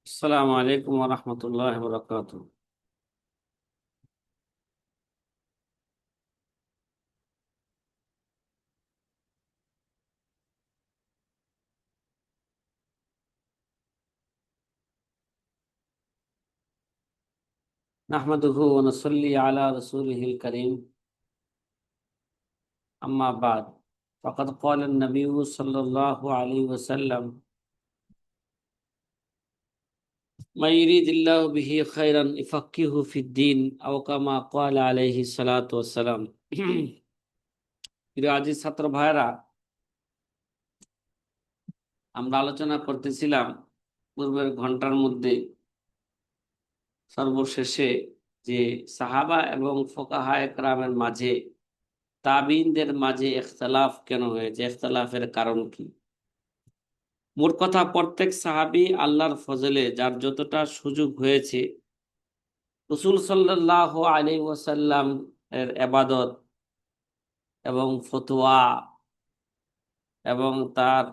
আসসালামু আলাইকুম ওয়া রাহমাতুল্লাহি ওয়া বারাকাতুহু। নাহমাদুহু ওয়া নুসাল্লি আলা রাসূলিহিল কারীম, আম্মা বা'দ। ফাকাদ ক্বালা আন-নাবিয়্যু সাল্লাল্লাহু আলাইহি ওয়াসাল্লাম, মা ইউরিদিল্লাহু বিহি খায়রান ইউফাক্কিহু ফিদ-দীন আও কামা ক্বালা আলাইহি সালাতু ওয়াসসালাম। প্রিয় আজিজ ছাত্র ভাইরা, আমরা আলোচনা করতেছিলাম পূর্বের ঘন্টার মধ্যে সর্বশেষে যে সাহাবা এবং ফুকাহায়ে কেরামের মাঝে, তাবিঈনদের মাঝে ইখতিলাফ কেন হয়েছে, ইখতিলাফের কারণ কি। মোট কথা, প্রত্যেক সাহাবী আল্লাহর ফজলে যার যতটা সুযোগ হয়েছে রাসূল সাল্লাল্লাহু আলাইহি ওয়াসাল্লাম এর ইবাদত এবং ফতোয়া এবং তার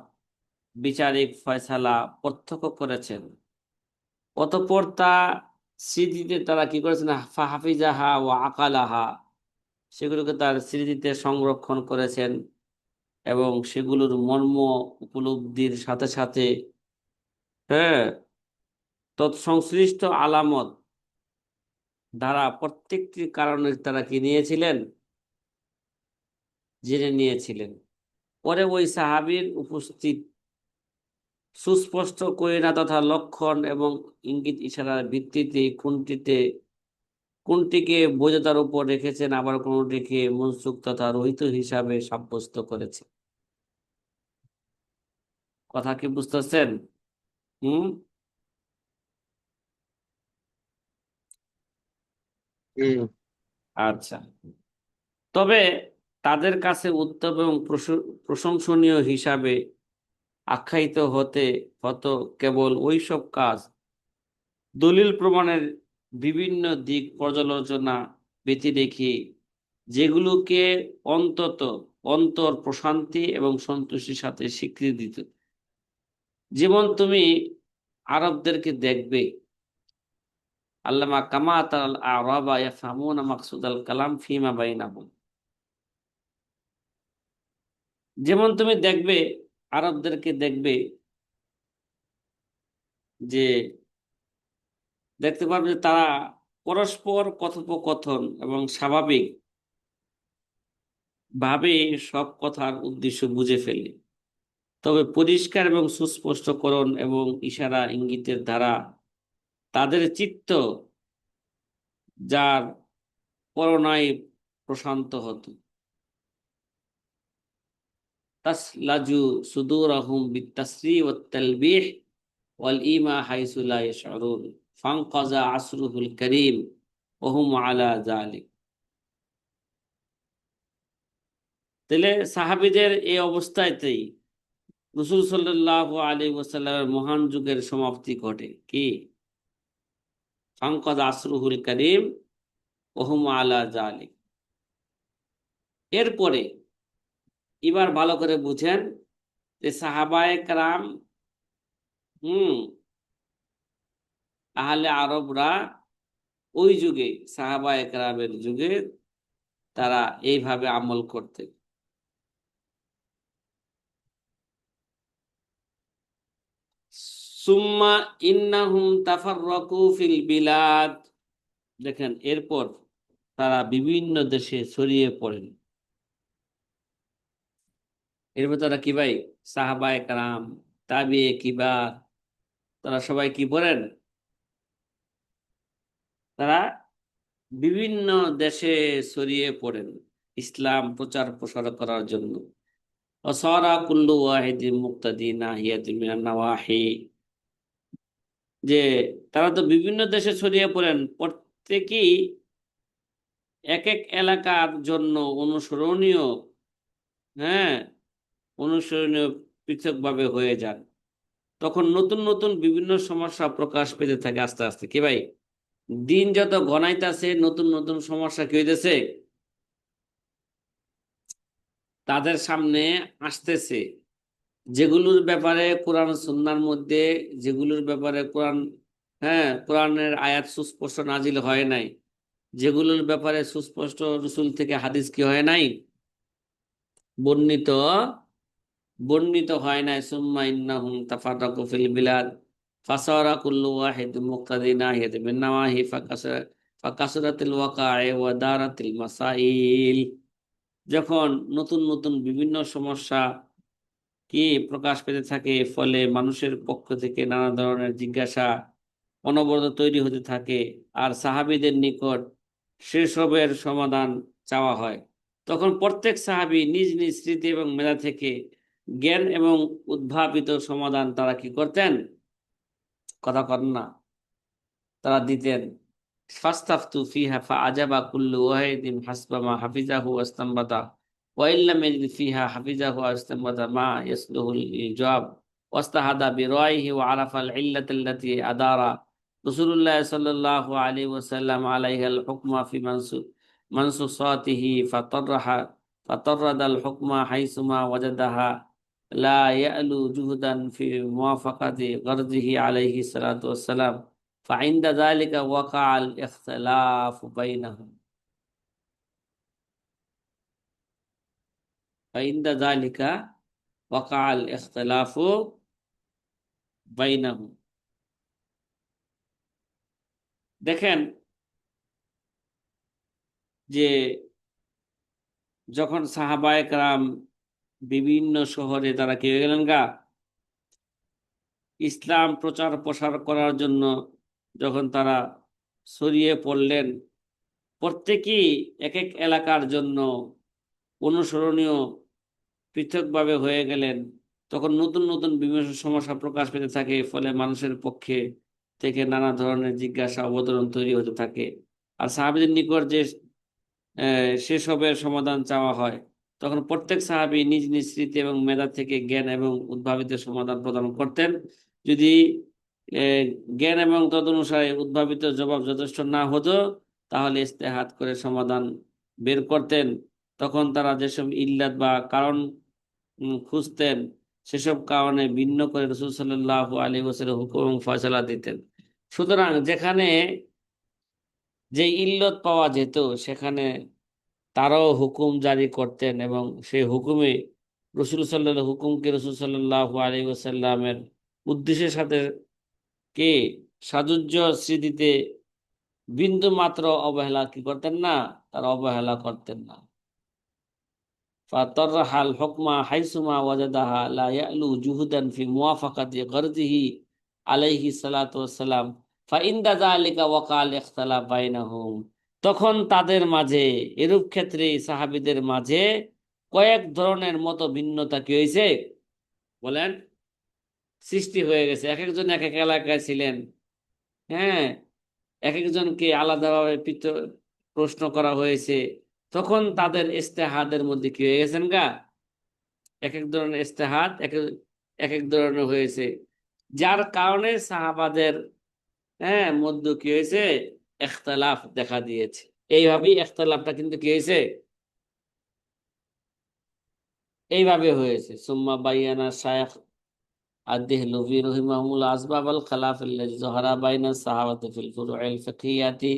বিচারিক ফয়সালা প্রত্যক্ষ করেছেন। অতঃপর তা স্মৃতিতে তারা কি করেছেন, ফাহাফিজাহা ওয়া আকালাহা, সেগুলোকে তার স্মৃতিতে সংরক্ষণ করেছেন এবং সেগুলোর মর্ম উপলব্ধির সাথে সাথে, হ্যাঁ, তৎসংশ্লিষ্ট আলামত দ্বারা প্রত্যেকটি কারণের তারা কি নিয়েছিলেন, জেনে নিয়েছিলেন। পরে ওই সাহাবীর উপস্থিত সুস্পষ্ট করিনা তথা লক্ষণ এবং ইঙ্গিত ইশারার ভিত্তিতে কোনটিকে বৈধতার উপর রেখেছেন, আবার কোনটিকে মনসুখ তথা রহিত হিসাবে সাব্যস্ত করেছে। কথা কি বুঝতেছেন? হুম। হুম। আচ্ছা। তবে তাদের কাছে উত্তম এবং প্রশংসনীয় হিসাবে আখ্যায়িত হতো কেবল ওইসব কাজ, দলিল প্রমাণের বিভিন্ন দিক পর্যালোচনা ব্যতি রেখে, যেগুলোকে অন্তত অন্তর প্রশান্তি এবং সন্তুষ্টির সাথে স্বীকৃতি দিত। যেমন তুমি আরবদেরকে দেখবে, আল্লামা কামাত আল আরাবা ইয়াফহামুনা মাকসুদাল কালাম ফিমা বাইনাহুম। যেমন তুমি দেখবে, আরবদেরকে দেখবে যে, দেখতে পারবে যে তারা পরস্পর কথোপকথন এবং স্বাভাবিক ভাবে সব কথার উদ্দেশ্য বুঝে ফেলে। তবে পরিষ্কার এবং সুস্পষ্টকরণ এবং ইশারা ইঙ্গিতের দ্বারা তাদের চিত্ত যার করুণায় প্রশান্ত হতো। তাসলাজু সুদুরাহুম বিত্তাসরি ওয়াত তালবিহ ওয়াল ইমা হাইসু লা ইয়াশউরুন ফানকাযা আসরুহুল কারীম ওয়া হুম আলা যালিক। তাহলে সাহাবীদের এই অবস্থাতেই রাসূল সাল্লাল্লাহু আলাইহি ওয়াসাল্লামের মহান যুগের সমাপ্তি ঘটে। কি? ফানকাযা আসরুহুল কারীম ওয়া হুম আলা যালিক। এরপরে এবার ভালো করে বুঝেন যে সাহাবায়ে কেরাম, হুম, আহলে আরবরা ওই যুগে, সাহাবায়ে কেরামের যুগে তারা এইভাবে আমল করতেন। সুম্মা ইন্নাহুম তাফাররাকু ফিল বিলাদ। দেখেন, এরপর তারা বিভিন্ন দেশে ছড়িয়ে পড়েন। এরপর তারা কি ভাই, সাহাবায়ে কেরাম, তাবিয়ে কিবার, তারা সবাই কি করেন, তারা বিভিন্ন দেশে ছড়িয়ে পড়েন ইসলাম প্রচার প্রসার করার জন্য। ওয়াসারা কুল্লু ওয়াহিদিন মুক্তাদি নাহিয়াতিন মিনান নাওয়াহি, যে তারা তো বিভিন্ন দেশে ছড়িয়ে পড়েন, প্রত্যেকেই এক এক এলাকার জন্য অনুসরণীয়, হ্যাঁ, অনুসরণীয় পৃথকভাবে হয়ে যান। তখন নতুন নতুন বিভিন্ন সমস্যা প্রকাশ পেতে থাকে আস্তে আস্তে। কি ভাই, দিন যত ঘনাইতেছে নতুন নতুন সমস্যা কি হইতেছে তাদের সামনে আসতেছে, যেগুলোর ব্যাপারে কোরআন সুন্নাহর মধ্যে, যেগুলোর ব্যাপারে কোরআন হ্যাঁ, কোরআনের আয়াত সুস্পষ্ট নাজিল হয় নাই, যেগুলোর ব্যাপারে সুস্পষ্ট রসুল থেকে হাদিস কি হয় নাই, বর্ণিত বর্ণিত হয় নাই। সুম্মা ইন্নাহুম তাফাররাকু ফিল বিলাদ ফাসারা কুল্লু ওয়াহিদিন মুক্তাদি নাহিয়াতিন মিন নাওয়াহি ফাকাসরাতিল ওয়াকা'i ওয়া দারাতিল মাসাইল। যখন নতুন নতুন বিভিন্ন সমস্যা কি প্রকাশ পেতে থাকে, ফলে মানুষের পক্ষ থেকে নানা ধরনের জিজ্ঞাসা অনবরত তৈরি হতে থাকে, আর সাহাবীদের নিকট সেসবের সমাধান চাওয়া হয়, তখন প্রত্যেক সাহাবী নিজ নিজ স্মৃতি এবং মেধা থেকে জ্ঞান এবং উদ্ভাবিত সমাধান তারা কি করতেন, কথা কর না, তারা দিতেন। ফাস্তাফতু ফিহা ফাআজাবা কুল্লু ওয়াহিদিন হাসবা মা হাফিজাহু ওয়াস্তামবাতা ওয়া ইল্লাম ইয়াজিদ ফিহা হাফিজাহু ওয়াস্তামবাতা মা ইয়াসলুহুল ইজাব ওয়াস্তাহাদা বিরাইহি ওয়া আরাফাল ইল্লাতাল্লাতী আদারা রাসূলুল্লাহ সাল্লাল্লাহু আলাইহি ওয়াসাল্লাম আলাইহাল হুকমা ফি মানসুসাতিহি ফাতাররাদাল হুকমা হাইসুমা ওয়াজাদাহা লা ইয়ালু জুহদান ফি মুওয়াফাকাতি গরজিহি আলাইহি সালাতু ওয়াসসালাম فعند ذلك وقع الاختلاف بينهم فعند ذلك وقع الاختلاف بينهم। দেখেন যে যখন সাহাবায়ে কেরাম বিভিন্ন শহরে তারা কি হয়ে গেলেন গা, ইসলাম প্রচার প্রসার করার জন্য যখন তারা ছড়িয়ে পড়লেন, প্রত্যেকেই এক এক এলাকার জন্য অনুসরণীয় পৃথকভাবে হয়ে গেলেন, তখন নতুন নতুন বিভিন্ন সমস্যা প্রকাশ পেতে থাকে, ফলে মানুষের পক্ষে থেকে নানা ধরনের জিজ্ঞাসা অবতরণ তৈরি হতে থাকে। আর সাহাবীদের নিকট যে সেসবের সমাধান চাওয়া হয়, তখন প্রত্যেক সাহাবী নিজ নিজ স্মৃতি এবং মেধা থেকে জ্ঞান এবং উদ্ভাবিত সমাধান প্রদান করতেন। যদি আহ, জ্ঞান এবং তদনুসারে উদ্ভাবিত জবাব যথেষ্ট না হতো, তাহলে ইজতিহাদ করে সমাধান বের করতেন। তখন তারা যেসব ইল্লাত বা কারণ খুঁজতেন, সেসব কারণে ভিন্ন করে রাসূল সাল্লাল্লাহু আলাইহি ওয়াসাল্লাম হুকুম এবং ফয়সালা দিতেন। সুতরাং যেখানে যে ইল্লত পাওয়া যেত, সেখানে তারাও হুকুম জারি করতেন, এবং সেই হুকুমে হুকুমকে রাসূল সাল্লাল্লাহু আলাইহি ওয়াসাল্লামের উদ্দেশ্যের সাথে কে সাযুজ্য স্মৃতিতে বিন্দু মাত্র অবহেলা কি করতেন না, তারা অবহেলা করতেন না। ফাতারহাল হুকমা হাইসুমা ওয়াজাদাহা লা ইয়ালু জুহুদান ফি মুওয়াফাকাতি গরজিহি আলাইহি সালাতু ওয়াসসালাম ফাইন্দা যালিকা ওয়াকাল ইখতিলাফ বাইনাহুম। তখন তাদের মাঝে, এরূপ ক্ষেত্রে সাহাবীদের মাঝে কয়েক ধরনের মত ভিন্নতা কি হয়েছে বলেন, সৃষ্টি হয়ে গেছে। এক একজন এক এক এলাকায় ছিলেন, হ্যাঁ, এক একজনকে আলাদাভাবে প্রশ্ন করা হয়েছে, তখন তাদের ইজতিহাদের মধ্যে কি হয়ে গেছেন গা, এক এক ধরনের ইজতিহাদ এক এক ধরনের হয়েছে, যার কারণে সাহাবাদের মধ্যে কি হয়েছে, ইখতিলাফ দেখা দিয়েছে। এইভাবেই ইখতিলাফটা কিন্তু কি হয়েছে, এইভাবে হয়েছে। সুম্মা বাইয়ানা শায়খ আদ-দেহলভী রাহিমাহুল্লাহ আসবাব আল খিলাফ আল্লাযী যাহারা বাইনা সাহাবাতি ফিল ফুরু'িল ফিকহিয়াতি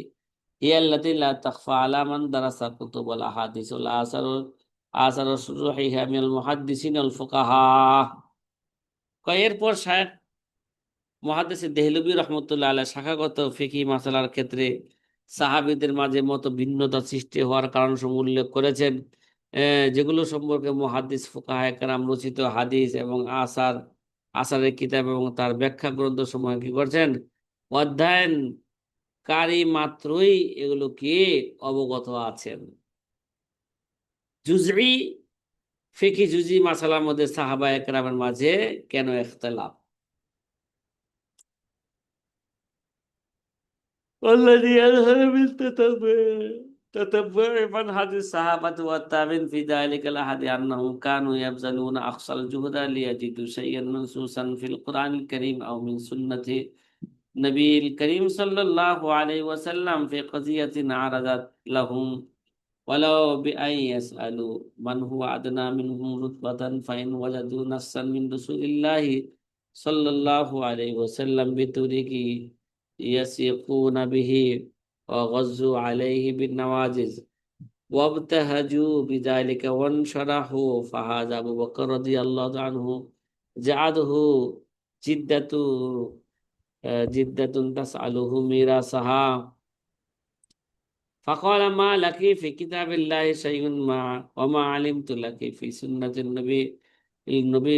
হিয়া আল্লাতী লা তাখফা আলা মান দারাসা কুতুব আল আহাদিস ওয়াল আসার শুরুহিহা মিনাল মুহাদ্দিসিন ওয়াল ফুকাহা। এরপর শায়খ মুহাদ্দিস দেহলভী রাহমাতুল্লাহ আলাইহি শাখাগত ফিকহি মাসালার ক্ষেত্রে সাহাবীদের মাঝে মত ভিন্নতা সৃষ্টি হওয়ার কারণসমূহ উল্লেখ করেছেন, যেগুলো সম্পর্কে মুহাদ্দিস ফুকাহায়ে কেরাম রচিত হাদিস এবং আসারের কিতাব এবং তার ব্যাখ্যা গ্রন্থ সমূহ কি করছেন, অধ্যয়নকারী মাত্রই এগুলো কি অবগত আছেন। জুজই ফিকহি জুজি মাসালার মধ্যে সাহাবায়ে কেরামের মাঝে কেন ইখতিলাফ? والذي أظهر من تتبع منهج الصحابة والتابعين في ذلك الأحد أنهم كانوا يبذلون أقصى الجهد ليجدوا شيئا منسوسا في القرآن الكريم أو من سنة النبي الكريم صلى الله عليه وسلم في قضية عرضت لهم، ولو بأن يسألوا من هو أدنى منهم رتبة فإن وجدوا نصا من رسول الله صلى الله عليه وسلم بطريقه يسيقون به وغزوا عليه بالنواجذ وابتهجوا بذلك وانشرحوا. فهذا أبو بكر رضي الله عنه جعله جدة جدة تسأله ميراثها. فقال ما لك في كتاب الله شيء ما وما علمت لك في سنة النبي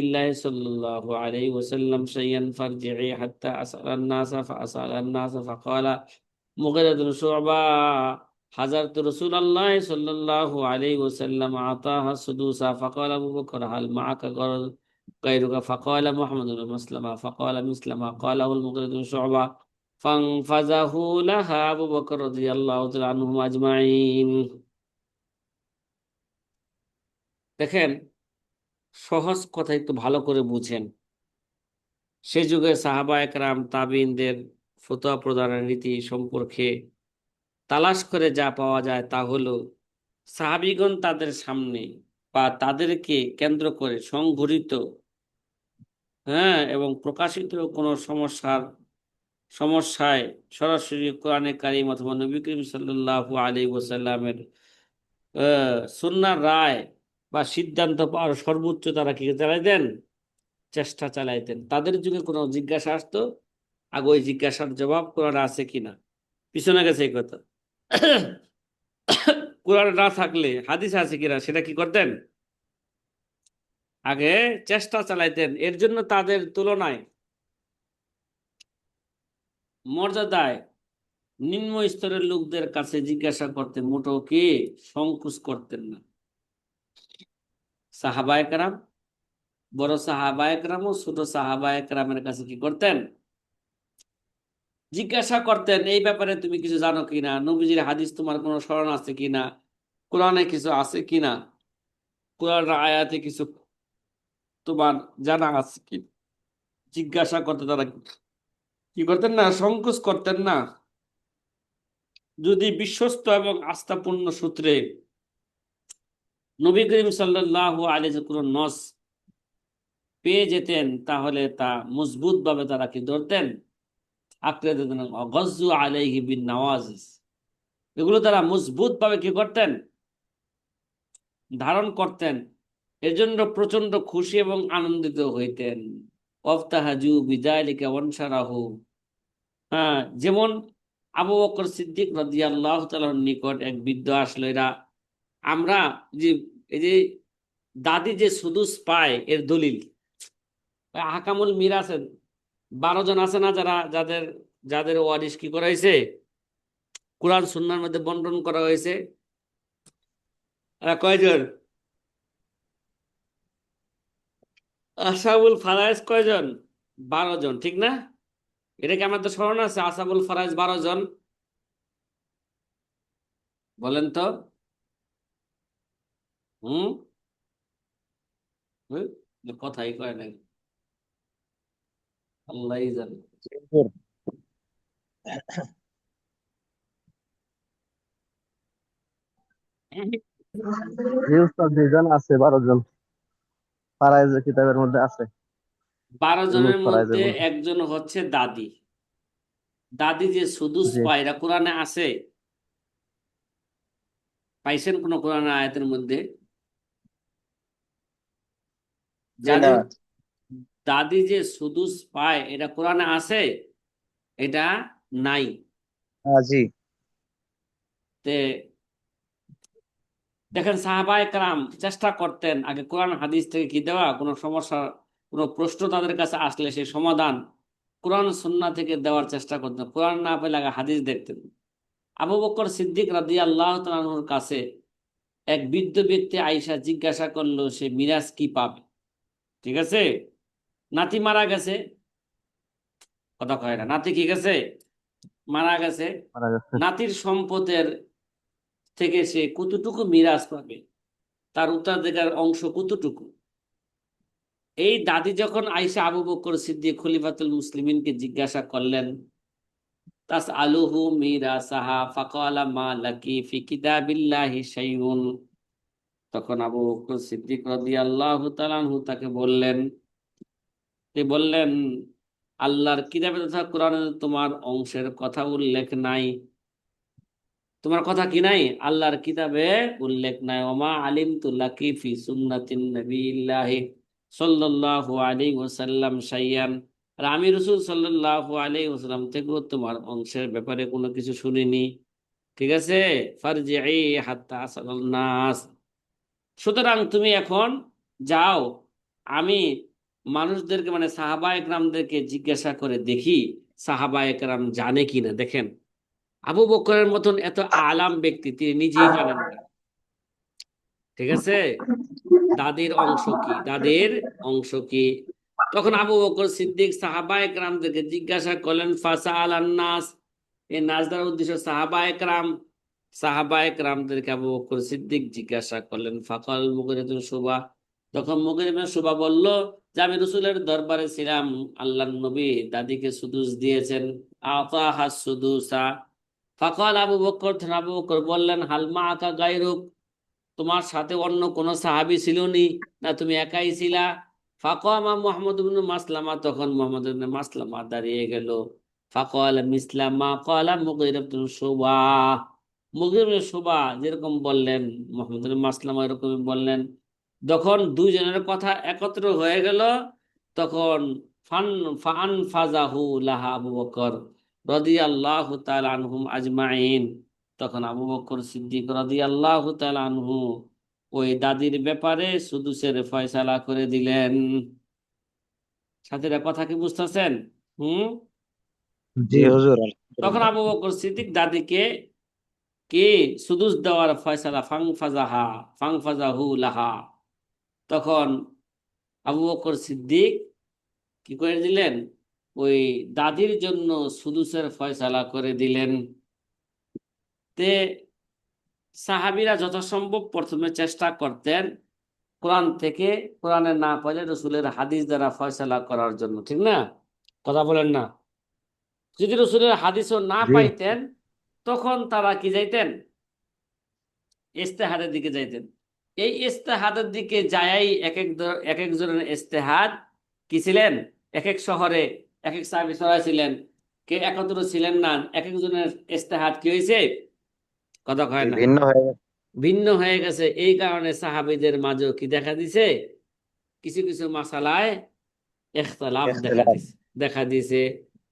الله صلى الله عليه وسلم شيئا فارجعي حتى أسأل الناس. فأسأل الناس فقال مغيرة بن شعبة حضرت رسول الله صلى الله عليه وسلم أعطاها السدوسا. فقال أبو بكر هل معك غيرك؟ فقال محمد بن مسلمة. فقال مثل ما قاله المغيرة بن شعبة فانفذه لها أبو بكر رضي الله تعالى عنهم أجمعين। দেখেন, সহজ কথা একটু ভালো করে বুঝেন। সে যুগে সাহাবা একরাম তাবিনদের ফতোয়া প্রদানের রীতি সম্পর্কে তালাশ করে যা পাওয়া যায় তা হলো সাহাবীগণ তাদের সামনে বা তাদেরকে কেন্দ্র করে সংঘটিত এবং প্রকাশিত কোনো সমস্যায় সরাসরি কোরআনে কারিম অথবা নবী করিম সাল্লাল্লাহু আলাইহি ওয়াসাল্লামের সুন্নাহর রায় বা সিদ্ধান্ত পাওয়ার সর্বোচ্চ তারা কি চালাইতেন? চেষ্টা চালাইতেন। তাদের যুগে কোনো জিজ্ঞাসা আসতো, আগে ওই জিজ্ঞাসার জবাব কোরআনে আছে কিনা, পিছনে গেছে এই কথা। কোরআন না থাকলে হাদিস আছে কিনা সেটা কি করতেন? আগে চেষ্টা চালাইতেন। এর জন্য তাদের তুলনায় মর্যাদায় নিম্ন স্তরের লোকদের কাছে জিজ্ঞাসা করতে মোটেও কি সংকোচ করতেন না। সাহাবায়ে কেরাম, বড় সাহাবায়ে কেরাম ও ছোট সাহাবায়ে কেরামের কাছে কি করতেন? জিজ্ঞাসা করতেন, এই ব্যাপারে তুমি কিছু জানো কিনা, নবীজির হাদিস তোমার কোনো স্মরণ আছে কিনা, কোরআনে কিছু আছে কিনা, কোরআনের আয়াতে কিছু তোমার জানা আছে কি। জিজ্ঞাসা করতে তারা কি করতেন না? সংকোচ করতেন না। যদি বিশ্বস্ত এবং আস্থাপূর্ণ সূত্রে নবী করিম সাল্লাল্লাহু আলাইহি কোনো নস পেয়ে যেতেন তাহলে তা মজবুত ভাবে তারা কি ধরতেন? আঁকড়ে দিতেন। গজ্জু আলাইহি বিন নওয়াজিজ, এগুলো তারা মজবুত ভাবে কি করতেন? ধারণ করতেন। এর জন্য প্রচন্ড খুশি এবং আনন্দিত হইতেন। ওয়াফতাহাজু বিযালিকা ওয়ানশারাহু। যেমন আবু বকর সিদ্দিক রাদিয়াল্লাহু তাআলার নিকট এক বৃদ্ধ আসলো। এরা আমরা যে এই যে দাদি যে সুদুস পায় এর দলিল হাকামুল মিরাসের 12 জন আছে না, যাদের যাদের ওয়ারিশ কি করা হয়েছে, কোরআন সুন্নাহর মধ্যে বন্টন করা হয়েছে। কয়জন? আসাবুল ফারাইজ কয়জন? 12 জন, ঠিক না? এটা কি আমাদের স্মরণ আছে? আসাবুল ফারাইজ 12 জন, বলেন তো। হুম হুম, কথাই কয় না, আল্লাহই জানে। দুইজন আছে, 12 জন ফারাইজ কিতাবের মধ্যে আছে। 12 জনের মধ্যে ফারাইজের মধ্যে একজন হচ্ছে দাদি। দাদি যে সুদুস জি পায়, এরা কোরআনে আছে? পাইছেন কোন কোরআন আয়াতের মধ্যে? জি না। যাদের দাদি যে সুদুস পায় এটা কোরআনে আছে? এটা নাই। জি তে দেখেন, সাহাবায়ে কেরাম চেষ্টা করতেন আগে কোরআন হাদিস থেকে কি দেওয়া, কোনো সমস্যা কোনো প্রশ্ন তাদের কাছে আসলে সেই সমাধান কোরআন সুন্নাহ থেকে দেওয়ার চেষ্টা করতেন। কোরআন না পেলে আগে হাদিস দেখতেন। আবু বকর সিদ্দিক রাদিয়াল্লাহু তাআলা আনহুর কাছে এক বৃদ্ধ ব্যক্তি আইসা জিজ্ঞাসা করলো সে মিরাজ কি পাবে। ঠিক আছে, নাতি মারা গেছে, কথা কয় না, নাতি কি গেছে? মারা গেছে। মারা গেছে। নাতির সম্পদের থেকে সে কতটুকু মিরাজ পাবে, তার উত্তরাধিকার অংশ কতটুকু। এই দাদি যখন আইসা আবু বকর সিদ্দিক খলিফাতুল মুসলিমিনকে জিজ্ঞাসা করলেন, তাস আলুহু মিরাসাহা ফাকালা মা লাকি ফি কিতাবিল্লাহি শাইউন। তখন আবু বকর সিদ্দিক রাদিয়াল্লাহু তাআলা আনহু তাকে বললেন, আল্লাহর কিতাবে তথা কোরআনে তোমার অংশের কথা উল্লেখ নাই? তোমার কথা কি নাই? আল্লাহর কিতাবে উল্লেখ নাই। ওমা আলিমতু লাকি ফি সুন্নাতিন নবিয়্যিল্লাহি সাল্লাল্লাহু আলাইহি ওয়াসাল্লাম শাইয়ান। আর আমি রাসূল সাল্লাল্লাহু আলাইহি ওয়াসাল্লাম থেকেও তোমার অংশের ব্যাপারে কোনো কিছু শুনিনি। ঠিক আছে? ফারজিই হাত্তা আসালান নাস। সুতরাং তুমি এখন যাও, আমি মানুষদেরকে মানে সাহাবা একরামদেরকে জিজ্ঞাসা করে দেখি সাহাবা একরাম জানে কিনা। দেখেন, আবু বকরের মতন এত আলাম ব্যক্তি তিনি নিজেই জানেন না। ঠিক আছে? দাদির অংশ কি, দাদির অংশ কি? তখন আবু বকর সিদ্দিক সাহাবা একরামদেরকে জিজ্ঞাসা করলেন, ফাসা আলান নাস। এই নাস দ্বারা উদ্দেশ্য সাহাবা একরাম। সাহাবা একরামদেরকে আবু বকর সিদ্দিক জিজ্ঞাসা করলেন। ফাকাল মুগিরাতুন শুবা। তখন মুগিরা শুবা বলল যে আমি রসুলের দরবারে ছিলাম, আল্লাহর নবী দাদিকে সুদুস দিয়েছেন। আতাহা সুদুসা। ফাকাল আবু বকর, আবু বকর বললেন, হালমা আকা গায়রুক, তোমার সাথে অন্য কোন সাহাবী ছিল নি, না তুমি একাই ছিলা? ফাকামা মুহাম্মদ ইবনে মাসলামা, তখন মুহাম্মদ ইবনে মাসলামা দাঁড়িয়ে গেল। ফাকাল মিসলামা ক্বালা মুগীরা ইবনে শুবা। মুগীরা ইবনে শুবা যেরকম বললেন মুহাম্মদ ইবনে মাসলামা এরকমই বললেন। যখন দুইজনের কথা একত্র হয়ে গেল, তখন ফান ফান ফাজাহু লাহা আবু বকর রাদিয়াল্লাহু তাআলা আনহুম আজমাইন। তখন আবু বকর সিদ্দিক রাদিয়াল্লাহু তাআলা আনহু ওই দাদির ব্যাপারে সুদুসের ফয়সালা করে দিলেন। সাথীরা কথা কি বুঝতেছেন? হুম। জি হুজুর, তখন আলহামদুলিল্লাহ। আবু বকর সিদ্দিক দাদিকে কি সুদুস দেওয়ার ফয়সালা ফাং ফাজাহু লাহা। তখন আবু বকর সিদ্দিক কি করে দিলেন? ওই দাদির জন্য সুদুসের ফয়সালা করে দিলেন। তে সাহাবীরা যথাসম্ভব প্রথমে চেষ্টা করতেন কোরআন থেকে, কোরআনে না পাইলে রসুলের হাদিস দ্বারা ফয়সালা করার জন্য। ঠিক না? কথা বলেন না? যদি রসুলের হাদিসও না জি পাইতেন, তখন তারা কি যাইতেন? ইস্তেহাদের দিকে যাইতেন। এই ইস্তেহাদের দিকে যায়াই এক একজনের ইস্তেহাদ কি ছিলেন, এক এক শহরে এক এক সাহাবী ছড়াইছিলেন, কে একত্র ছিলেন না। এক একজনের ইস্তেহাদ কি হয়েছে? কথা জি, কয় না, ভিন্ন হয়ে গেছে। ভিন্ন হয়ে গেছে। এই কারণে সাহাবীদের মাঝেও কি দেখা দিছে, কিছু কিছু মাসালায় ইখতিলাফ ইখতিলাফ। দেখা দিছে।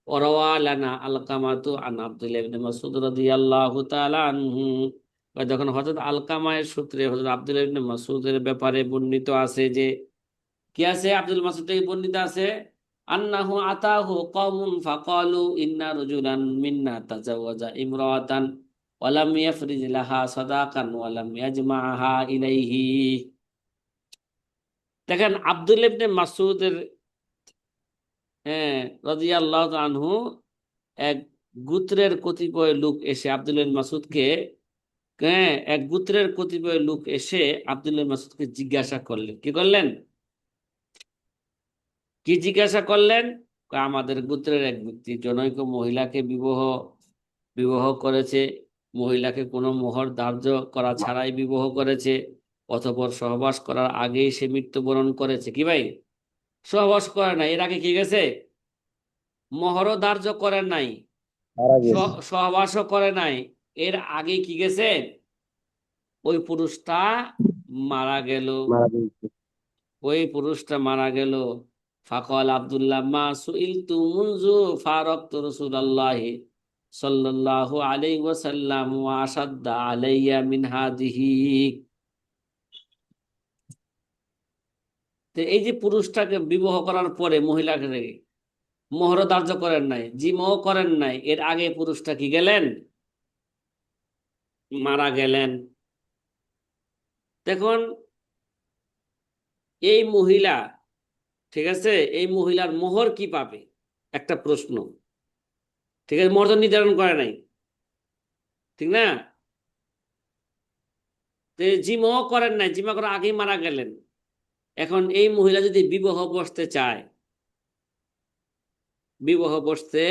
ওয়ারাওয়া লানা আলকামাতু আন আব্দুল্লাহ ইবনে মাসউদ রাদিয়াল্লাহু তাআলা আনহু। যখন হযরত আলকামায়ের সূত্রে হযরত আব্দুল্লাহ ইবনে মাসউদের ব্যাপারে বর্ণিত আছে যে, কি আছে আব্দুল মাসউদ থেকে বর্ণিত আছে, আন্নাহু আতাহু কওমুন ফাকালু ইন্না রাজুলান মিন্না তাজাওয়াজা ইমরাতান ওয়া লাম ইয়াফরিজ লাহা সাদাকান ওয়া লাম ইয়াজমাআহা ইলাইহি। দেখেন আব্দুল্লাহ ইবনে মাসউদের, হ্যাঁ, রাদিয়াল্লাহু আনহু, এক গোত্রের কতিপয় লোক এসে আব্দুল্লাহ মাসুদকে, হ্যাঁ, এক গোত্রের কতিপয় লোক এসে আব্দুল্লাহ মাসুদকে জিজ্ঞাসা করলেন। কি করলেন? কি জিজ্ঞাসা করলেন? আমাদের গোত্রের এক ব্যক্তি জনৈক মহিলাকে বিবাহ বিবাহ করেছে, মহিলাকে কোনো মোহর ধার্য করা ছাড়াই বিবাহ করেছে, অতঃপর সহবাস করার আগেই সে মৃত্যুবরণ করেছে। কি ভাই? সহবাস করে নাই, এর আগে কি গেছে? মোহরও ধার্য করেন নাই, মারা গেছে। সহবাসও করে নাই, এর আগে কি গেছে? ওই পুরুষটা মারা গেল। মারা গেছে। ওই পুরুষটা মারা গেল। ফাকাল আব্দুল্লাহ মা সুইলতু মুনজু ফারাকতু রাসূলুল্লাহি সাল্লাল্লাহু আলাইহি ওয়াসাল্লাম ওয়া আশাদ্দা আলাইয়া মিন হাদিহি। তো এই যে পুরুষটাকে বিবাহ করার পরে মহিলাকে মোহর ধার্য করেন নাই, জিমাও করেন নাই, এর আগে পুরুষটা কি গেলেন? মারা গেলেন। দেখুন এই মহিলা, ঠিক আছে, এই মহিলার মোহর কি পাবে, একটা প্রশ্ন। ঠিক আছে, মোহর তো নির্ধারণ করে নাই, ঠিক না? তো জিমাও করেন নাই, জিমা করার আগেই মারা গেলেন। এখন এই মহিলা যদি বিবাহ বসতে চায়, বিবাহ বসতে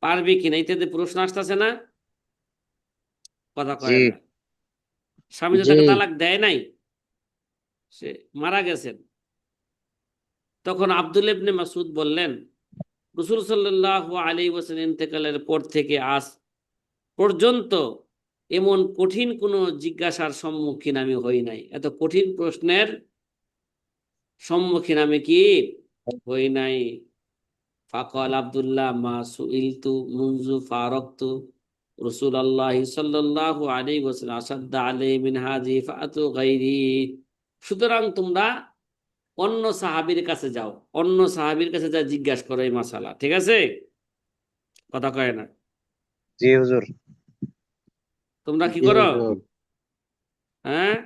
পারবে কিনা ইত্যাদি প্রশ্ন আসতেছে না? কথা জি কয় না। স্বামী তো জি। তাকে তালাক দেয় নাই, সে মারা গেছেন। তখন আব্দুল্লাহ ইবনে মাসউদ বললেন, রাসূল সাল্লাল্লাহু আলাইহি ওয়াসাল্লাম ইন্তেকালের পর থেকে আজ পর্যন্ত এমন কঠিন কোনো জিজ্ঞাসার সম্মুখীন আমি হই নাই, এত কঠিন প্রশ্নের সম্মুখীন আমি কি হই নাই। ফাকাল আব্দুল্লাহ মা সুইলতু মুনজু ফারাকতু রাসূলুল্লাহ সাল্লাল্লাহু আলাইহি ওয়াসাল্লাম আসাদ্দা আলাইহি মিন হাযি ফাআতু গায়রি। সুতরাং তোমরা অন্য সাহাবীর কাছে যাও, অন্য সাহাবীর কাছে যা জিজ্ঞাসা করো এই মাসালা, ঠিক আছে? কথা কয় না? জি হুজুর। তোমরা কি জি করো? হুজুর। হ্যাঁ,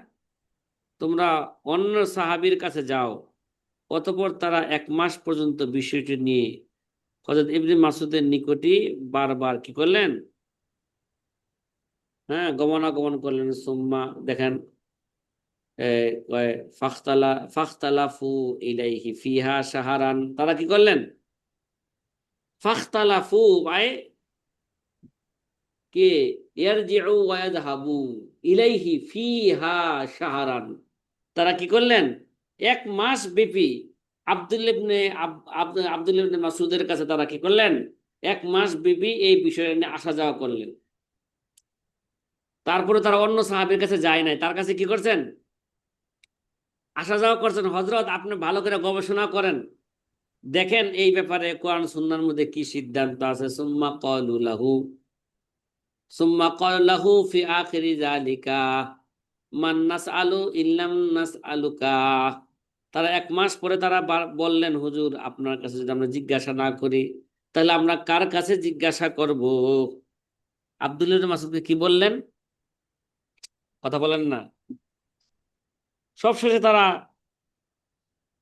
তোমরা অন্য সাহাবীর কাছে যাও। অতঃপর তারা 1 মাস পর্যন্ত বিষয়টি নিয়ে হযরত ইবনে মাসউদের নিকটই বারবার কি করলেন? হ্যাঁ, গমনাগমন করলেন। সুম্মা দেখেন, কয় ফাখতালাফু ইলাইহি ফিহা শাহরান। তারা কি করলেন? ফাখতালাফু মানে কে ইয়ারজিউ ওয়া ইয়াযহাবু ইলাইহি ফিহা শাহরান। তারা কি করলেন? 1 মাস ব্যাপী আব্দুল্লাহ ইবনে আব্দুল্লাহ ইবনে মাসউদের কাছে তারা কি করলেন? 1 মাস ব্যাপী এই বিষয়ে নিয়ে আসা যাওয়া করলেন। তারপরে তারা অন্য সাহাবীর কাছে যায় নাই, তার কাছে কি করছেন? আসা যাওয়া করছেন। হযরত, আপনি ভালো করে গবেষণা করেন, দেখেন এই ব্যাপারে কোরআন সুন্নাহর মধ্যে কি সিদ্ধান্ত আছে। সুম্মা ক্বালু লাহু ফি আখিরি যালিকা মান নাসআলু ইল্লাম নাসআলুকা। তারা 1 মাস পরে তারা বললেন, হুজুর, আপনার কাছে যদি আমরা জিজ্ঞাসা না করি তাহলে আমরা কার কাছে জিজ্ঞাসা করব? আব্দুল্লাহ ইবনে মাসউদকে কি বললেন? কথা বলেন না। সবশেষে তারা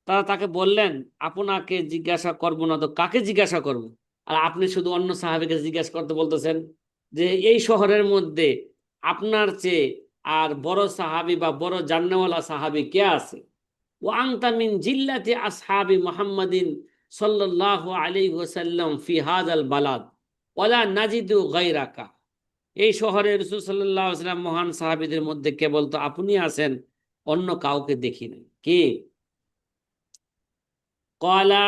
তারা তাকে বললেন, আপনাকে জিজ্ঞাসা করব না তো কাকে জিজ্ঞাসা করব? আর আপনি শুধু অন্য সাহাবীকে জিজ্ঞাসা করতে বলতেছেন যে এই শহরের মধ্যে আপনার চেয়ে আর বড় সাহাবী বা বড় জান্নাওয়ালা সাহাবী কে আছে? ও আনতা মিন জিল্লাতি আসহাবি মুহাম্মাদিন সাল্লাল্লাহু আলাইহি ওয়াসাল্লাম ফি হাযাল বালাদ ওয়ালা নাজিদু গায়রাকা। এই শহরে রাসূল সাল্লাল্লাহু আলাইহি ওয়াসাল্লাম মহান সাহাবীদের মধ্যে কেবল তো আপনি আছেন, অন্য কাউকে দেখি নাই। কি? ক্বালা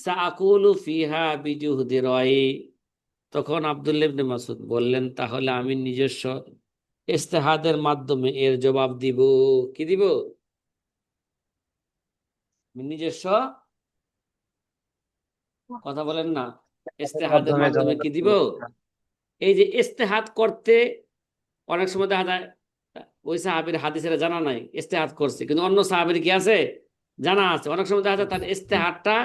সাআকুলু ফিহা বিজুহদি রাই। তখন আব্দুল্লাহ ইবনে মাসউদ বললেন, তাহলে আমি নিজস্ব ইজতিহাদের মাধ্যমে এর জবাব দিব। কি দিব? নিজস্ব, কথা বলেন না, ইজতিহাদের মাধ্যমে মাধ্যমে কি দিব? এই যে ইজতিহাদ করতে অনেক সময় দেখা যায় ওই সাহাবীর হাদিসের জানা নাই, ইজতিহাদ করছে, কিন্তু অন্য সাহাবীর কি আছে? জানা আছে। অনেক সময় দেখা যায় তার ইজতিহাদটা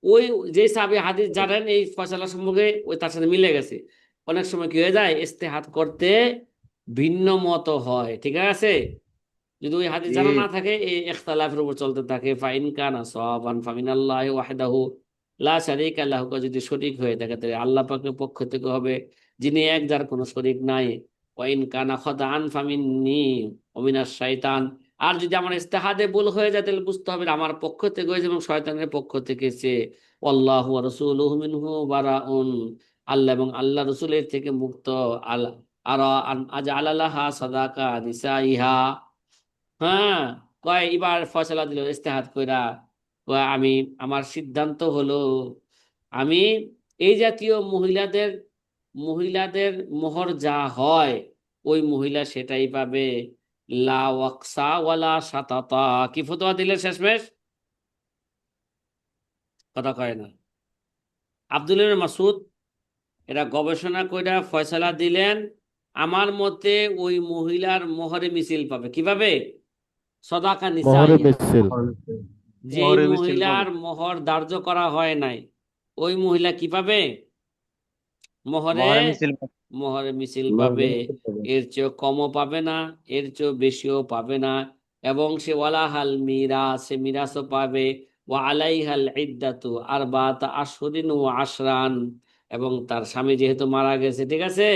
ওই যে সাহাবী হাদিস জানেন এই ফয়সালা সম্পর্কে ওই তার সাথে মিলে গেছে। অনেক সময় কি হয়ে যায়, ইজতিহাদ করতে ভিন্ন মত হয়, ঠিক আছে? যদি ওই হাদিস জি জানা না থাকে এই ইখতিলাফের উপর চলতে থাকে। ফাইন কানা সাওয়াবান ফামিনাল্লাহি ওয়াহদাহু লা শারীকা লাহু। যদি সঠিক হয়ে থাকে তাহলে আল্লাহ পাকের পক্ষ থেকে হবে, যিনি এক, যার কোনো শরীক নাই। ওয়াইন কানা খাতাআন ফামিন্নী ওয়া মিনাশ শাইতান। আর যদি আমার ইজতিহাদে ভুল হয়ে যায় তাহলে বুঝতে হবে আমার পক্ষ থেকে হয়েছে এবং শয়তানের পক্ষ থেকে সে। আল্লাহু ওয়া রাসূলুহু মিনহু বারাউন। আল্লাহ এবং আল্লাহ রাসূলের থেকে মুক্ত। আল আরা আন আজআলালাহা সাদাকা নিসাইহা। হ্যাঁ, কয় এবার ফয়সালা দিল ইজতিহাদ কইরা, কয় আমি, আমার সিদ্ধান্ত হলো আমি এই জাতীয় মহিলাদের মহিলাদের মোহর যা হয় ওই মহিলা সেটাই পাবে। লা ওয়াকসা ওয়ালা শাতাতা। কি ফতোয়া দিলেন শেষমেশ? কথা কয় না। আব্দুল্লাহ ইবনে মাসউদ এটা গবেষণা কইরা ফয়সালা দিলেন, আমার মতে ওই মহিলার মোহরে মিছিল পাবে। কি পাবে? সদাকা মোহরে নিসাইহা। মিছিল। যেই মোহরে মিছিল মহিলার পাবে। মোহর ধার্য করা হয় নাই ওই মহিলা কি পাবে? মোহরে মোহরে মিছিল পাবে। মোহরে মিছিল মোহরে পাবে। মিছিল পাবে। এর চেয়েও কমও পাবে না, এর চেয়েও বেশিও পাবে না। এবং সে ওয়ালাহাল মিরাস, সে মিরাসও পাবে। ওয়া আলাইহাল ইদ্দাতু আরবাআতা আশহুরিন ওয়া আশরান। এবং তার স্বামী যেহেতু মারা গেছে, ঠিক আছে,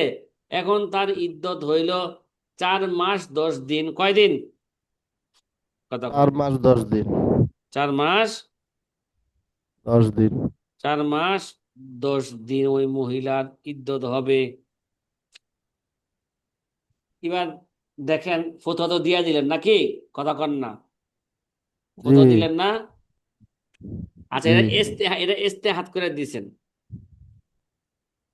এখন তার ইদ্দত হইল 4 মাস 10 দিন। কয়দিন? কথা কয়। 4 মাস 10 দিন। 4 মাস 10 দিন। 4 মাস 10 দিন ওই মহিলার ইদ্যত হবে। এবার দেখেন, ফতোয়া তো দিয়া দিলেন নাকি? কথা কন না, জি ফতোয়া দিলেন না? আচ্ছা, জি। এটা ইস্তেহাত করে দিছেন।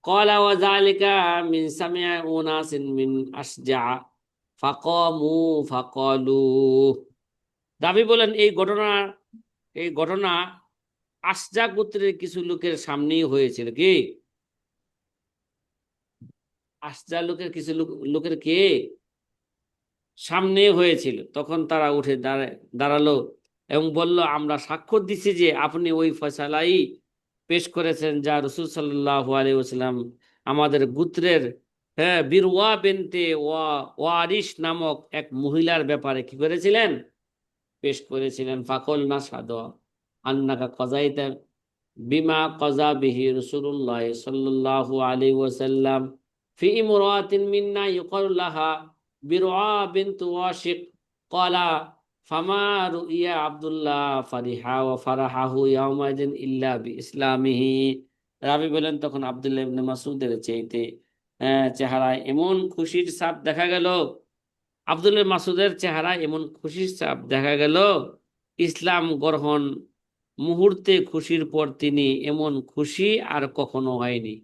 ক্বালা ওয়া যালিকা মিন সামিআ উনাসিন মিন আশজা ফাকামু ফাকালু। রাবী বলেন এই ঘটনা আশজা গোত্রের কিছু লোকের সামনেই হয়েছিল। কি আশজা লোকের কিছু লোকের কে সামনে হয়েছিল। তখন তারা উঠে দাঁড়ালো এবং বলল, আমরা সাক্ষ্য দিচ্ছি যে আপনি ওই ফয়সালাই পেশ করেছেন যা রাসূল সাল্লাল্লাহু আলাইহি ওয়াসাল্লাম আমাদের গোত্রের, হ্যাঁ, বিরওয়া বিনতে ওয়ারিশ নামক এক মহিলার ব্যাপারে কি করেছিলেন, পেশ করেছিলেন। ফাকল না সাদ আন্নাকা কজাইতা বিমা কজা বিহি রাসূলুল্লাহ সাল্লাল্লাহু আলাইহি ওয়াসাল্লাম ফি ইমরাতিন মিন্না ইউকালু লাহা বিরআ বিনতু ওয়াশিক ক্বালা ফামা রুইয়া আব্দুল্লাহ ফারিহা ওয়া ফারাহাহু ইয়াউমাইদিন ইল্লা বিইসলামিহি। রাবী বলেন, তখন আব্দুল্লাহ ইবনে মাসউদের চেহারায় এমন খুশির ছাপ দেখা গেল, আব্দুল্লাহ মাসুদের চেহারায় এমন খুশির ছাপ দেখা গেল, ইসলাম গ্রহণ মুহূর্তে খুশির পর তিনি এমন খুশি আর কখনো হয়নি।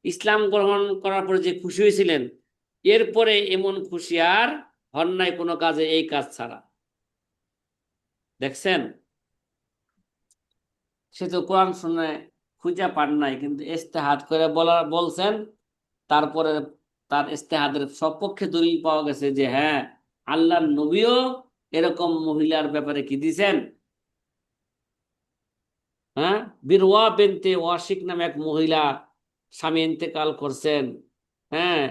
ইসলাম গ্রহণ করার পরে যে খুশি হয়েছিলেন, এরপরে এমন খুশি আর হন নাই কোনো কাজে, এই কাজ ছাড়া। দেখছেন, সে তো কোরআন শুনে খুঁজে পান নাই, কিন্তু ইস্তেহাদ করে বলছেন। তারপরে তার ইস্তেহাদের সপক্ষে দলিল পাওয়া গেছে যে হ্যাঁ, আল্লাহর নবীও এরকম মহিলার ব্যাপারে কি দিছেন, হ্যাঁ, বিরওয়া বিনতে ওয়াশিক নামে এক মহিলা স্বামী ইন্তেকাল করছেন, হ্যাঁ,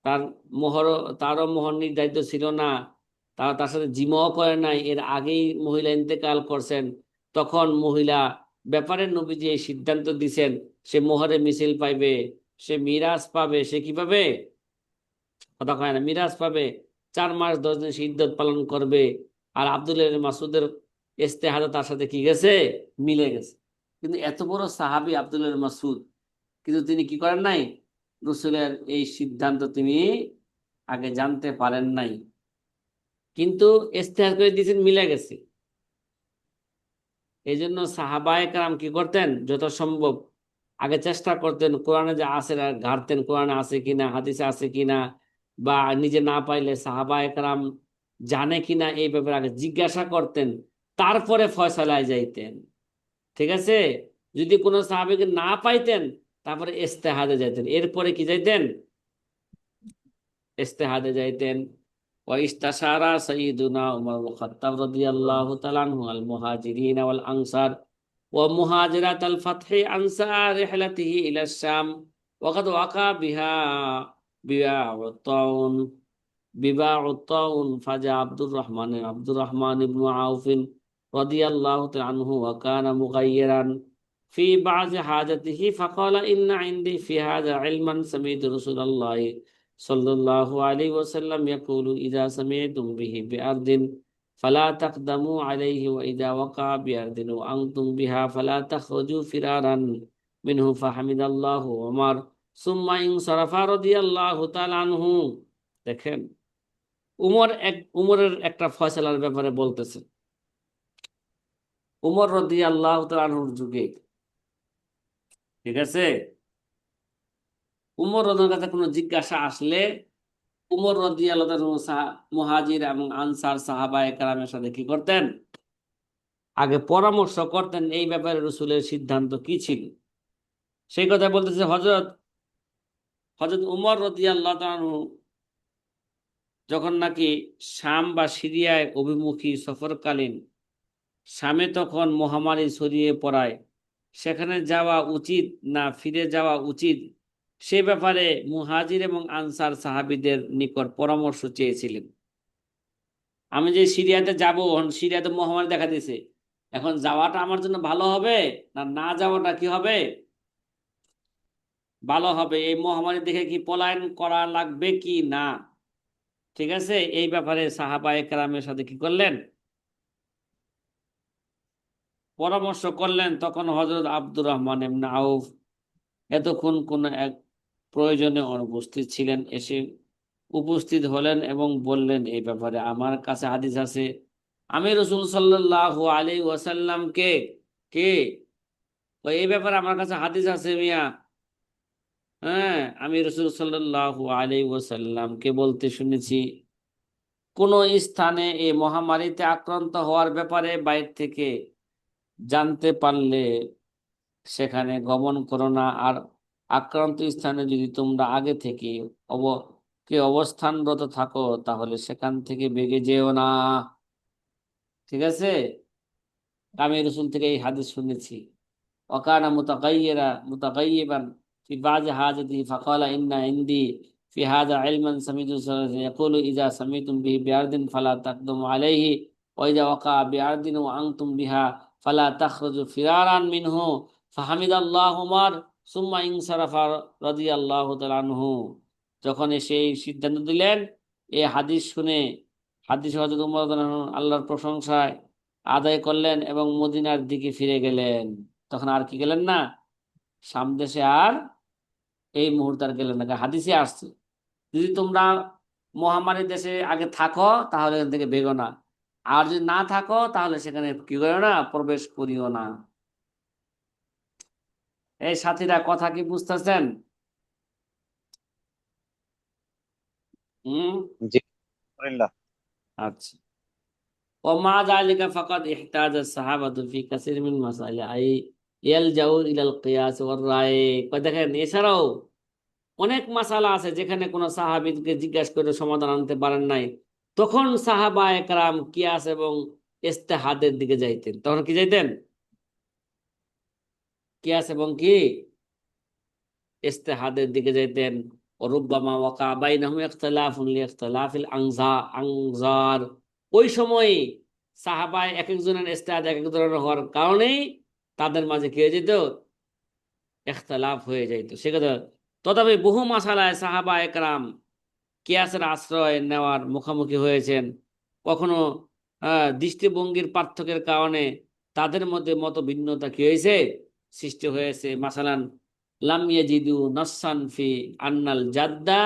তার মোহর তারও মোহর নির্ধারিত ছিল না, তার সাথে জিমাও করে নাই, এর আগেই মহিলা ইন্তেকাল করছেন। তখন মহিলা ব্যাপারে নবীজি এই সিদ্ধান্ত দিছেন, সে মোহরে মিছিল পাইবে, সে মিরাজ পাবে। সে কি পাবে? কথা কয় না, মিরাজ পাবে। 4 মাস 10 দিন সে ইদ্যত পালন করবে। আর আব্দুল্লাহ ইবনে মাসউদের ইস্তেহাদা তার সাথে কি গেছে, মিলে গেছে। কিন্তু এত বড় সাহাবী আব্দুল্লাহ ইবনে মাসউদ, কিন্তু তিনি কি করেন নাই, রসুলের এই সিদ্ধান্ত তিনি আগে জানতে পারেন নাই, কিন্তু ইস্তেহাদ করে দিয়েছেন, মিলে গেছে। এই জন্য সাহাবায়ে কেরাম কি করতেন, যত সম্ভব আগে চেষ্টা করতেন কোরআনে যা আছে ঘাটতেন, কোরআনে আছে কিনা, হাদিসে আছে কিনা, বা নিজে না পাইলে সাহাবায়ে কেরাম জানে কিনা এই ব্যাপারে আগে জিজ্ঞাসা করতেন, তারপরে ফয়সালায় যাইতেন। ঠিক আছে, যদি কোনো সাহাবীকে না পাইতেন তারপরে ইস্তেহাদে যাইতেন, এরপরে কি যাইতেন, ইস্তেহাদে যাইতেন। وإستشار سيدنا عمر بن الخطاب رضي الله تعالى عنه المهاجرين والأنصار ومهاجرة الفتح أنصار رحلته إلى الشام، وقد وقع بها بياع الطاعون فجاء عبد الرحمن بن عوف رضي الله تعالى عنه وكان مغيرا في بعض حاجته، فقال إن عندي في هذا علما سمعت رسول الله সাল্লাল্লাহু আলাইহি ওয়াসাল্লাম ইয়াকুলু ইযা সামি'তুম বিহি বিআরদিন ফালা তাকদামু আলাইহি ওয়া ইযা ওয়াকা বিআরদিন ওয়া আনতুম বিহা ফালা তাখরুজু ফিরারান মিনহু ফাহামিদাল্লাহু ওমর সুম্মা ইনসারাফা রাদিয়াল্লাহু তাআলা আনহু। দেখেন, উমরের একটা ফয়সালার ব্যাপারে বলতেছে। উমর রাদিয়াল্লাহু তাআলা আনহুর যুগে, ঠিক আছে, উমর রাদিয়াল্লাহু কাছে কোনো জিজ্ঞাসা আসলে উমর রাদিয়াল্লাহু তাআলা মুহাজির এবং আনসার সাহাবায়ে কেরামের সাথে কি করতেন, আগে পরামর্শ করতেন এই ব্যাপারে রাসূলের সিদ্ধান্ত কি ছিল। সেই কথা বলতেছে হযরত উমর রাদিয়াল্লাহু তাআলা যখন নাকি শাম বা সিরিয়ায় অভিমুখী সফরকালীন, শামে তখন মহামারী ছড়িয়ে পড়ায়, সেখানে যাওয়া উচিত না ফিরে যাওয়া উচিত, সে ব্যাপারে মুহাজির এবং আনসার সাহাবীদের নিকট পরামর্শ চেয়েছিলেন। আমি যে সিরিয়াতে যাব, সিরিয়াতে মহামারী দেখা দিয়েছে, এখন যাওয়াটা আমার জন্য ভালো হবে না না যাওয়াটা কি হবে, ভালো হবে? এই মহামারী দেখে কি পলায়ন করা লাগবে কি না? ঠিক আছে, এই ব্যাপারে সাহাবায়ে কেরামের সাথে কি করলেন, পরামর্শ করলেন। তখন হযরত আব্দুর রহমান ইবনে আউফ এতক্ষণ কোন এক প্রয়োজনে অনুপস্থিত ছিলেন, এসে উপস্থিত হলেন এবং বললেন, এই ব্যাপারে আমার কাছে হাদিস আছে। আমি রাসূল সাল্লাল্লাহু আলাইহি ওয়াসাল্লামকে কে এই ব্যাপারে আমার কাছে হাদিস আছে মিয়া, হ্যাঁ, আমি রাসূল সাল্লাল্লাহু আলাইহি ওয়াসাল্লামকে বলতে শুনেছি, কোন স্থানে এই মহামারীতে আক্রান্ত হওয়ার ব্যাপারে বাইরে থেকে জানতে পারলে সেখানে গমন করো না, আর আক্রান্ত স্থানে যদি তোমরা আগে থেকে অব অবস্থানরত থাকো তাহলে সেখান থেকে বেগে যেও না। ঠিক আছে, আমি রসুল থেকে এই হাদিস শুনেছি। وكان متغيبا في بعض حاجته فقال إن عندي في هذا علما سمعت صلى الله عليه وسلم يقول إذا سمعتم به بأرض فلا تقدموا عليه وإذا وقع بأرض وأنتم بها فلا تخرجوا فرارا منه فحمد الله عمر ثم انصرف رضي الله تعالى عنه। যখন এসে এই সিদ্ধান্ত দিলেন, এই হাদিস শুনে হাদিস হযরত উমর রাদিয়াল্লাহু আনহু আল্লাহর প্রশংসায় আদায় করলেন এবং মদিনার দিকে ফিরে গেলেন। তখন আর কি গেলেন না, সামদেশে আর এই মুহূর্তে আর গেলেন না। হাদিসে আসছে যদি তোমরা মহামারী দেশে আগে থাকো তাহলে এখান থেকে বেগো না, আর যদি না থাকো তাহলে সেখানে কি করো না, প্রবেশ করিও না। এই সাথীরা কথা কি বুঝতেছেন? হম। জি, আলহামদুলিল্লাহ। আচ্ছা। ومع ذلك فقد احتاج الصحابة في كثير من المسائل أي يلجأوا إلى القياس والرأي। দেখেন এছাড়াও অনেক মাসালা আছে যেখানে কোনো সাহাবীকে জিজ্ঞাসা করে সমাধান আনতে পারেন নাই, তখন সাহাবা একরাম কিয়াস এবং ইজতিহাদের দিকে যাইতেন। তখন কি যাইতেন? কিয়াস এবং কি ইজতিহাদের দিকে যাইতেন। রুব্বামা ওয়াকা বাইনাহুম ইখতিলাফুন লিইখতিলাফিল আনজার। ওই সময় সাহাবায় এক একজনের ইজতিহাদ এক এক ধরনের হওয়ার কারণেই তাদের মাঝে কি হয়ে যেত, ইখতিলাফ হয়ে যাইত। সেক্ষেত্রে তথাপি বহু মাসালায় সাহাবা একরাম কিয়াসের আশ্রয় নেওয়ার মুখোমুখি হয়েছেন। কখনো দৃষ্টিভঙ্গির পার্থক্যের কারণে তাদের মধ্যে মত ভিন্নতা কি হয়েছে, সৃষ্টি হয়েছে। মাসালান লাম ইয়াজিদু নাসসান ফি আন্নাল জাদ্দা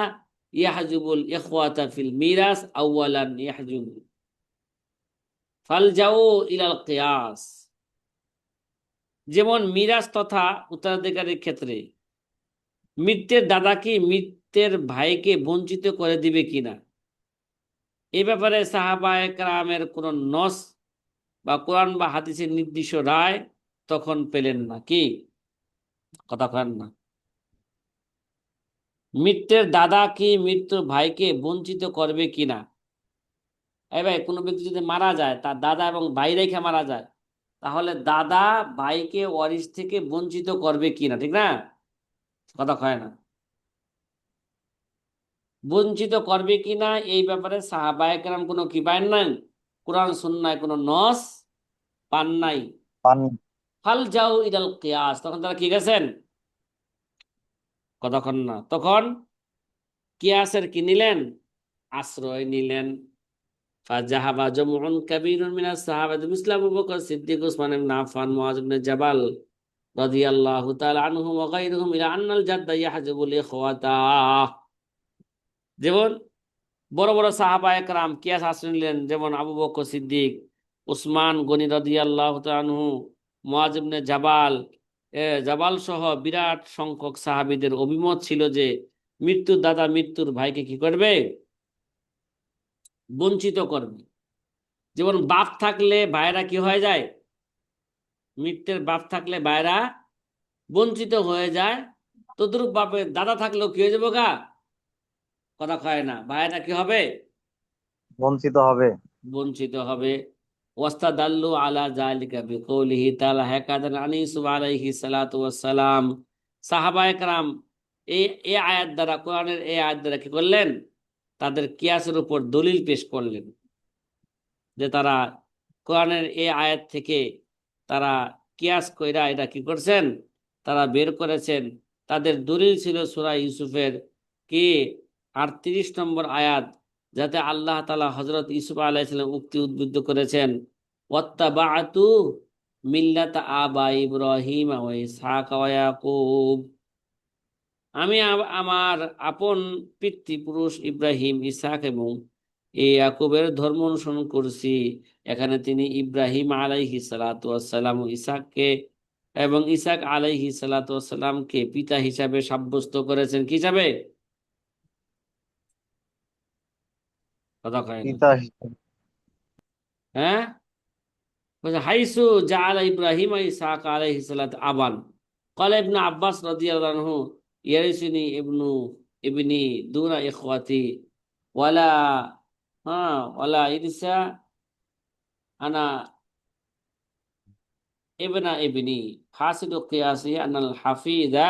ইয়াহজুবুল ইখওয়াতা ফিল মিরাস আউয়ালান ইয়াহজুব ফালজাউ ইলাল কিয়াস। যেমন মিরাস তথা উত্তরাধিকারীর ক্ষেত্রে মৃতের দাদা কি মৃতের ভাইকে বঞ্চিত করে দিবে কিনা, এই ব্যাপারে সাহাবা একরামের কোন নস বা কোরআন বা হাদিসের নির্দিষ্ট রায় তখন পেলেন না। কি কথা কেন না, মৃতের দাদা কি মৃত্যুর ভাইকে বঞ্চিত করবে কিনা। এই ভাই, কোনো ব্যক্তি যদি মারা যায়, তার দাদা এবং ভাই রেখে মারা যায়, তাহলে দাদা ভাইকে ওয়ারিশ থেকে বঞ্চিত করবে কিনা, ঠিক না? কথা কয় না, বঞ্চিত করবে কিনা এই ব্যাপারে সাহাবায়ে কেরাম কোনো কি পান নাই, কোরআন সুন্নায় কোনো নস পান নাই। পান। ফাল যাও ইলাল কিয়াস, তখন তারা কি গেছেন, কতক্ষণ না, তখন কিয়াসের কি নিলেন, আশ্রয় নিলেন। ফাজাহাবা জামউন কাবীরুন মিনাস সাহাবাতি মিসল আবু বকর সিদ্দিক উসমান ইবনে আফফান মুআয ইবনে জাবাল রাদিয়াল্লাহু তাআলা আনহু ওয়া গায়রুহুম ইলা আন্নাল জাদ্দা ইয়াহজুবুল ইখওয়াতা। যেমন বড় বড় সাহাবা একরাম কিয়াস আশ্রয় নিলেন, যেমন আবু বকর সিদ্দিক, উসমান গনি রাদিয়াল্লাহু তাআলা আনহু, মুআয ইবনে জাবাল জাবাল সহ বিরাট সংখ্যক সাহাবীদের অভিমত ছিল যে মৃত্যুর দাদা মৃত্যুর ভাইকে কি করবে, বঞ্চিত করবে। যেমন বাপ থাকলে ভাইরা কি হয়ে যায়, মৃত্যুর বাপ থাকলে ভাইরা বঞ্চিত হয়ে যায়, তদ্রুপ বাপের দাদা থাকলেও কি হয়ে যাবো গা, কথা কয় না, ভাইরা কি হবে, বঞ্চিত হবে। বঞ্চিত হবে। ওয়াস্তাদাল্লু আলা যালিকা বিকৌলিহি তাআলা হাকাদান আন ইউসুফ আলাইহি সালাতু ওয়াস সালাম। সাহাবায়ে কেরাম এই আয়াত দ্বারা, কোরআনের এই আয়াত দ্বারা কি করলেন, তাদের কিয়াসের উপর দলিল পেশ করলেন, যে তারা কোরআনের এই আয়াত থেকে তারা কিয়াস কইরা এটা কি করছেন, তারা বের করেছেন। তাদের দলিল ছিল সূরা ইউসুফের কি 38 নম্বর আয়াত, যাতে আল্লাহ তাআলা হযরত ইউসুফ আলাইহিস সালাম উক্তি উদ্বুদ্ধ করেছেন, ওয়াত্তাবাআতু মিল্লাতা আবা ইব্রাহিম ওয়া ইসহাক ওয়া ইয়াকুব। আমি আমার আপন পিতৃপুরুষ ইব্রাহিম, ইসহাক এবং ইয়াকুবের ধর্ম অনুসরণ করছি। এখানে তিনি ইব্রাহিম আলাইহিস সালাতু ওয়াস সালাম ও ইসহাককে এবং ইসাক আলাইহি সালাতু ওয়াসসালামকে পিতা হিসাবে সাব্যস্ত করেছেন কি হিসাবে? কথা কয় না। পিতা হিসেবে। হ্যাঁ, বলছে হাইসু জাআলা ইব্রাহিম ইসহাক আলাইহি সালাত আবান ক্বালা ইবনে আব্বাস রাদিয়াল্লাহু আনহু ইয়ারিসুনি ইবনি দুনা ইখওয়াতি ওয়ালা ওয়ালা ইরসা আনা ইবনা ইবনি ফাসিদু কিয়াসি আনাল হাফিদা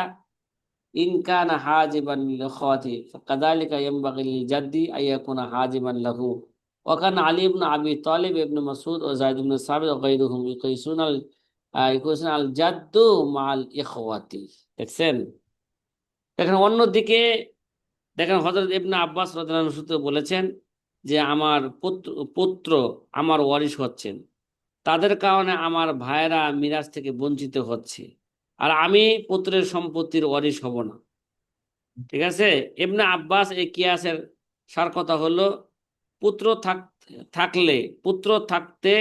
ইন কানা হাজিবান লিল ইখওয়াতি ফাকাযালিকা ইয়ানবাগি লিল জাদ্দি আইয়াকুনা হাজিবান লাহু ওয়া কানা আলী ইবনে আবি তালিব ইবনে মাসউদ ও যায়েদ ইবনে সাবিত ওয়া গায়রুহুম ইকুসুন আল জাদ্দু মাল ইখওয়াতি। দেখছেন? দেখেন অন্যদিকে, দেখেন হযরত ইবনে আব্বাস রাদিয়াল্লাহু আনহু সূত্রে বলেছেন যে আমার পুত্র পুত্র আমার ওয়ারিশ হচ্ছেন, তাদের কারণে আমার ভাইয়েরা মিরাজ থেকে বঞ্চিত হচ্ছে, আর আমি পুত্রের সম্পত্তির ওয়ারিশ হব না। ঠিক আছে? ইবনে আব্বাস এই কিয়াসের সার কথা হলো পুত্র থাকলে, পুত্র থাকতে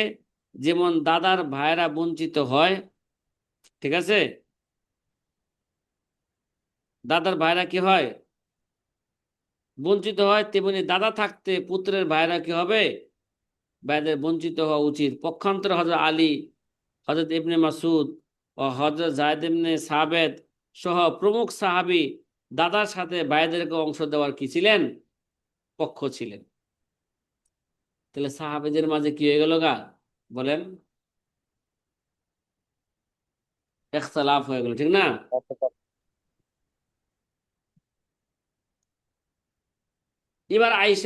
যেমন দাদার ভাইয়েরা বঞ্চিত হয়, ঠিক আছে, দাদার ভাইয়েরা কি হয়, বঞ্চিত হয়, তেমনি দাদা থাকতে পুত্রের ভাইয়েরা কি হবে, ভাইদের বঞ্চিত হওয়া উচিত। পক্ষান্তরে হযরত আলী, হযরত ইবনে মাসুদ ও হযরত যায়েদ ইবনে সাবেত সহ প্রমুখ সাহাবী দাদার সাথে ভাইদেরকে অংশ দেওয়ার কি ছিলেন, পক্ষ ছিলেন। তাহলে সাহাবীদের মাঝে কি হয়ে গেল গা, বলেন, ইখতিলাফ হয়ে গেল, ঠিক না? এবার আয়েশা